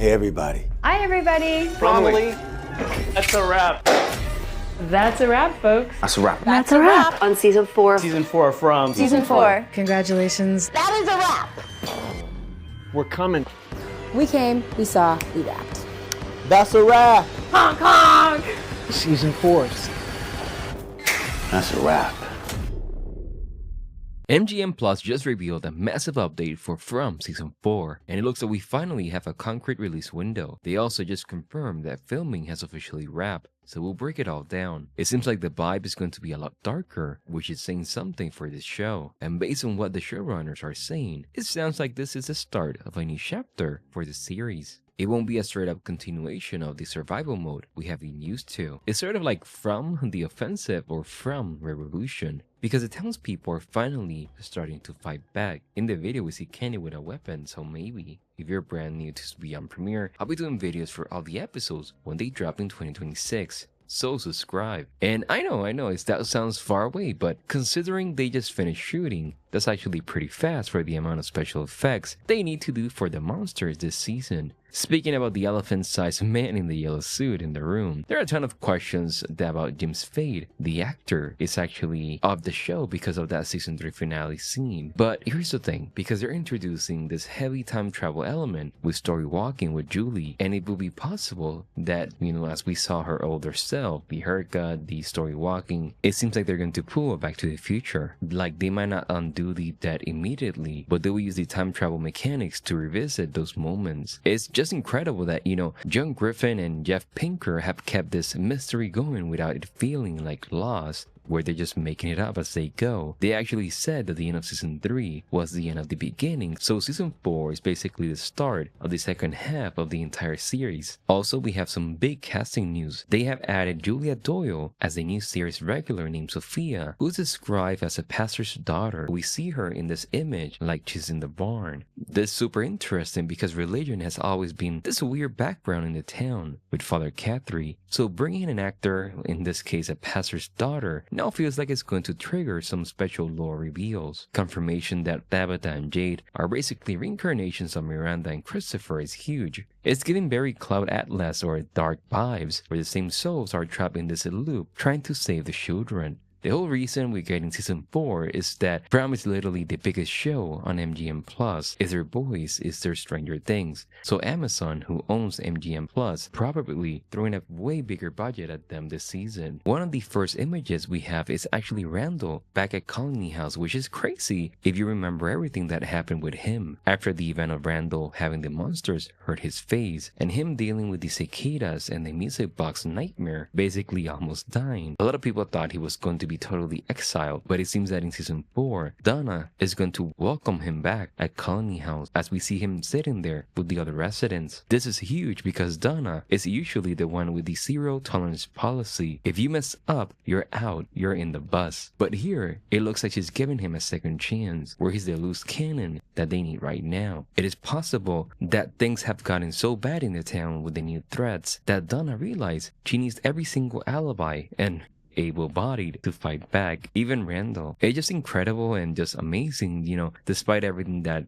Hey, everybody. Hi, everybody. Probably. That's a wrap. That's a wrap, folks. That's a wrap. That's a wrap On season 4. Season 4 from Season 4. Congratulations. That is a wrap. We're coming. We came, we saw, we wrapped. That's a wrap. Honk, honk. Season 4. That's a wrap. MGM Plus just revealed a massive update for From Season 4, and it looks like we finally have a concrete release window. They also just confirmed that filming has officially wrapped, so we'll break it all down. It seems like the vibe is going to be a lot darker, which is saying something for this show. And based on what the showrunners are saying, it sounds like this is the start of a new chapter for the series. It won't be a straight up continuation of the survival mode we have been used to. It's sort of like From the Offensive or From Revolution, because the townspeople are finally starting to fight back. In the video we see Kenny with a weapon, so maybe if you're brand new to Beyond Premiere, I'll be doing videos for all the episodes when they drop in 2026. So subscribe. And I know that sounds far away, but considering they just finished shooting, that's actually pretty fast for the amount of special effects they need to do for the monsters this season. Speaking about the elephant-sized man in the yellow suit in the room, there are a ton of questions about Jim's fate. The actor is actually off the show because of that season 3 finale scene. But here's the thing, because they're introducing this heavy time travel element with story walking with Julie, and it will be possible that, as we saw her older self, the haircut, the story walking, it seems like they're going to pull her back to the future. Like, they might not undo the death immediately, but they will use the time travel mechanics to revisit those moments. It's just incredible that, John Griffin and Jeff Pinker have kept this mystery going without it feeling like lost, where they're just making it up as they go. They actually said that the end of season 3 was the end of the beginning, so season 4 is basically the start of the second half of the entire series. Also, we have some big casting news. They have added Julia Doyle as a new series regular named Sophia, who's described as a pastor's daughter. We see her in this image like she's in the barn. This is super interesting because religion has always been this weird background in the town with Father Catherine, so bringing in an actor, in this case a pastor's daughter, now feels like it's going to trigger some special lore reveals. Confirmation that Tabitha and Jade are basically reincarnations of Miranda and Christopher is huge. It's giving very Cloud Atlas or Dark vibes, where the same souls are trapped in this loop trying to save the children. The whole reason we're getting season 4 is that From is literally the biggest show on MGM Plus. Is their boys, is their Stranger Things. So Amazon, who owns MGM Plus, probably throwing a way bigger budget at them this season. One of the first images we have is actually Randall back at Colony House, which is crazy if you remember everything that happened with him after the event of Randall having the monsters hurt his face and him dealing with the cicadas and the music box nightmare, basically almost dying. A lot of people thought he was going to be totally exiled, but it seems that in season 4, Donna is going to welcome him back at Colony House as we see him sitting there with the other residents. This is huge because Donna is usually the one with the zero tolerance policy. If you mess up, you're out, you're in the bus. But here, it looks like she's giving him a second chance, where he's the loose cannon that they need right now. It is possible that things have gotten so bad in the town with the new threats that Donna realized she needs every single alibi and able-bodied to fight back. Even Randall. It's just incredible and just amazing, despite everything that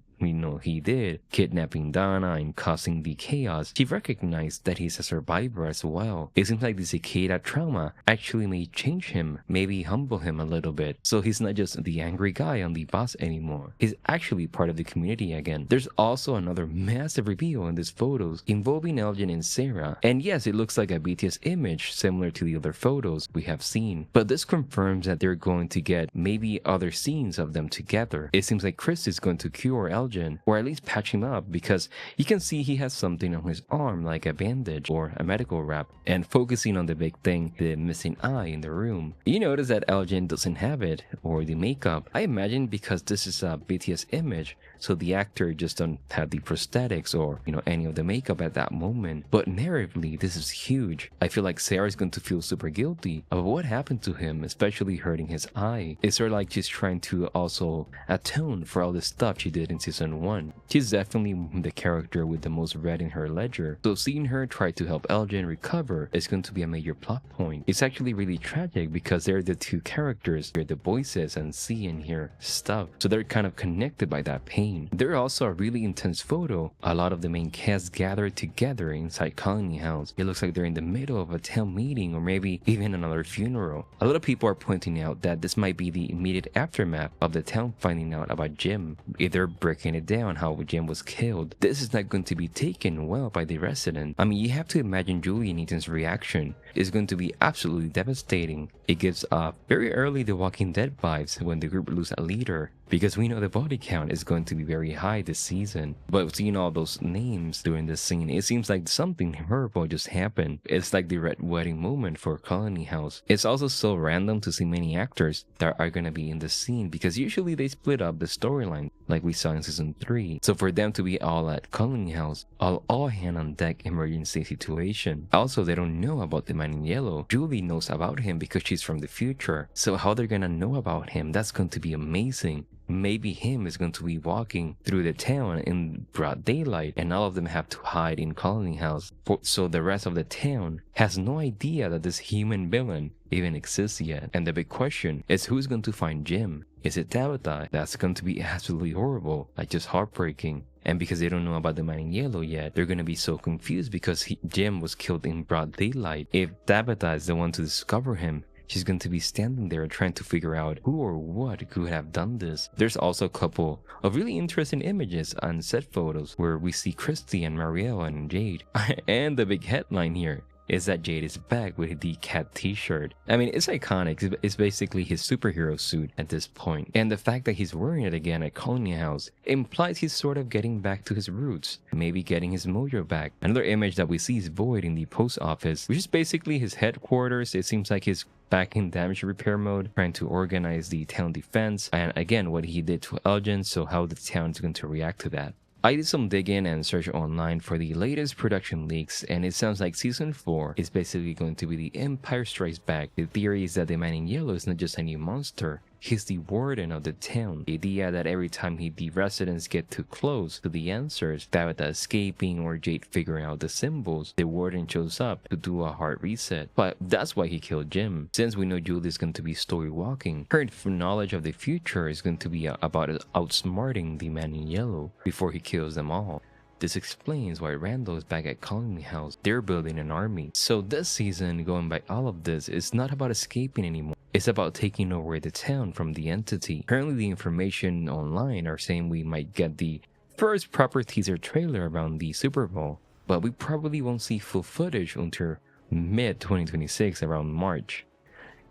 he did, kidnapping Donna and causing the chaos, she recognized that he's a survivor as well. It seems like the cicada trauma actually may change him, maybe humble him a little bit, so he's not just the angry guy on the bus anymore. He's actually part of the community again. There's also another massive reveal in these photos involving Elgin and Sara, and yes, it looks like a BTS image similar to the other photos we have seen, but this confirms that they're going to get maybe other scenes of them together. It seems like Chris is going to cure Elgin, or at least patch him up, because you can see he has something on his arm like a bandage or a medical wrap. And focusing on the big thing, the missing eye in the room, you notice that Elgin doesn't have it, or the makeup. I imagine because this is a BTS image, so the actor just don't have the prosthetics or any of the makeup at that moment. But narratively, this is huge. I feel like Sara is going to feel super guilty about what happened to him, especially hurting his eye. It's sort of like she's trying to also atone for all the stuff she did in season Season 1. She's definitely the character with the most red in her ledger, so seeing her try to help Elgin recover is going to be a major plot point. It's actually really tragic because they're the two characters, hear the voices and see and hear stuff, so they're kind of connected by that pain. There's also a really intense photo. A lot of the main cast gathered together inside Colony House. It looks like they're in the middle of a town meeting or maybe even another funeral. A lot of people are pointing out that this might be the immediate aftermath of the town finding out about Jim. If they're breaking it down how Jim was killed, this is not going to be taken well by the residents. I mean, you have to imagine Julie and Ethan's reaction is going to be absolutely devastating. It gives off very early The Walking Dead vibes when the group loses a leader, because we know the body count is going to be very high this season. But seeing all those names during this scene, it seems like something horrible just happened. It's like the red wedding moment for Colony House. It's also so random to see many actors that are gonna be in the scene, because usually they split up the storyline like we saw in Season 3. So for them to be all at Colony House, all hand on deck emergency situation. Also, they don't know about the man in yellow. Julie knows about him because she's from the future. So how they're gonna know about him, that's going to be amazing. Maybe him is going to be walking through the town in broad daylight and all of them have to hide in Colony House. So the rest of the town has no idea that this human villain even exists yet. And the big question is, who's going to find Jim? Is it Tabitha? That's going to be absolutely horrible, like just heartbreaking. And because they don't know about the man in yellow yet, they're gonna be so confused because Jim was killed in broad daylight. If Tabitha is the one to discover him, she's going to be standing there trying to figure out who or what could have done this. There's also a couple of really interesting images on set photos where we see Christy and Marielle and Jade. And the big headline here is that Jade is back with the cat t-shirt. I mean, it's iconic. It's basically his superhero suit at this point. And the fact that he's wearing it again at Colony House implies he's sort of getting back to his roots, maybe getting his mojo back. Another image that we see is Void in the post office, which is basically his headquarters. It seems like he's back in damage repair mode, trying to organize the town defense, and again what he did to Elgin, so how the town is going to react to that. I did some digging and search online for the latest production leaks, and it sounds like Season 4 is basically going to be the Empire Strikes Back. The theory is that the man in yellow is not just a new monster, he's the warden of the town. The idea that every time the residents get too close to the answers, Tabitha escaping or Jade figuring out the symbols, the warden shows up to do a hard reset. But that's why he killed Jim. Since we know Julie is going to be story walking, her knowledge of the future is going to be about outsmarting the man in yellow before he kills them all. This explains why Randall is back at Colony House. They're building an army. So this season, going by all of this, is not about escaping anymore. It's about taking over the town from the entity. Currently, the information online are saying we might get the first proper teaser trailer around the Super Bowl, but we probably won't see full footage until mid-2026 around March.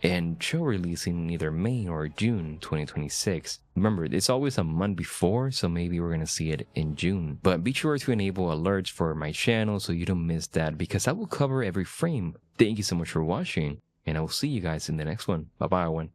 And show release in either May or June 2026. Remember, it's always a month before, so maybe we're gonna see it in June. But be sure to enable alerts for my channel so you don't miss that, because I will cover every frame. Thank you so much for watching, and I will see you guys in the next one. Bye bye, everyone.